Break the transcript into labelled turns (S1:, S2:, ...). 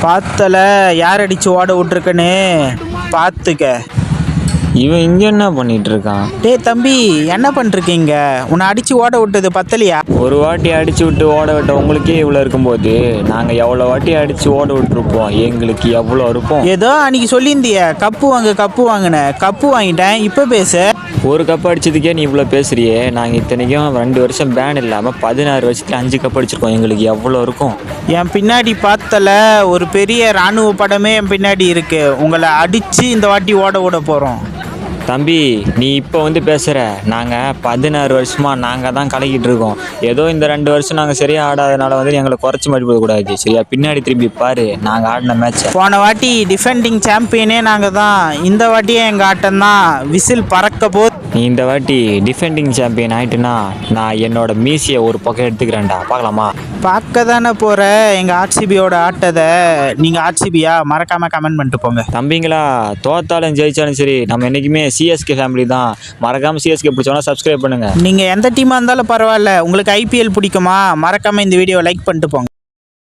S1: பார்த்தல யார் அடிச்சு ஓட விட்டுருக்கன்னு பார்த்துக்க.
S2: இவன் இங்கே என்ன பண்ணிட்டு இருக்கான்?
S1: டேய் தம்பி, என்ன பண்ணிருக்கீங்க? உன்னை அடிச்சு ஓட விட்டது பத்தலையா?
S2: ஒரு வாட்டி அடிச்சு விட்டு ஓட விட்ட உங்களுக்கே இவ்வளோ இருக்கும்போது நாங்கள் எவ்வளோ வாட்டி அடிச்சு ஓட விட்டுருப்போம், எங்களுக்கு எவ்வளோ இருக்கும்?
S1: ஏதோ அன்னைக்கு சொல்லியிருந்திய கப்பு வாங்கின கப்பு வாங்கிட்டேன், இப்போ பேசு.
S2: ஒரு கப் அடிச்சதுக்கே நீ இவ்வளோ பேசுறியே. நாங்கள் இத்தனைக்கும் 2 வருஷம் பேன் இல்லாமல் 16 வருஷத்துல 5 கப் அடிச்சிருக்கோம், எங்களுக்கு எவ்வளோ இருக்கும்?
S1: என் பின்னாடி பார்த்தல ஒரு பெரிய இராணுவ படமே என் பின்னாடி இருக்கு. உங்களை அடிச்சு இந்த வாட்டி ஓட விட போகிறோம்.
S2: தம்பி, நீ இப்போ வந்து பேசுகிற. நாங்கள் 16 வருஷமாக நாங்கள் தான் கலக்கிட்டு இருக்கோம். ஏதோ இந்த 2 வருஷம் நாங்கள் சரியாக ஆடாதனால வந்து எங்களை குறைச்சி மதிப்பிடக்கூடாது, சரியா? பின்னாடி திரும்பி பாரு நாங்கள் ஆடின மேட்சை.
S1: போன வாட்டி டிஃபெண்டிங் சாம்பியனே நாங்கள் தான். இந்த வாட்டியே எங்கள் ஆட்டம் தான் விசில் பறக்க போது.
S2: நீ இந்த வாட்டி டிஃபெண்டிங் சாம்பியன் ஆகிட்டுனா நான் என்னோட மீசியை ஒரு பக்கம் எடுத்துக்கிறேன்டா, பார்க்கலாமா?
S1: பார்க்க தானே போகிற எங்கள் ஆர்சிபியோட ஆட்டத்தை. நீங்கள் ஆர்சிபியா? மறக்காமல் கமெண்ட் பண்ணிட்டு போங்க.
S2: தம்பிங்களா, தோத்தாலும் ஜெயிச்சாலும் சரி நம்ம என்றைக்குமே சிஎஸ்கே ஃபேமிலி தான். மறக்காமல் சிஎஸ்கே பிடிச்சோன்னா சப்ஸ்கிரைப் பண்ணுங்கள்.
S1: நீங்கள் எந்த டீமாக இருந்தாலும் பரவாயில்ல. உங்களுக்கு ஐபிஎல் பிடிக்குமா? மறக்காமல் இந்த வீடியோவை லைக் பண்ணிட்டு போங்க.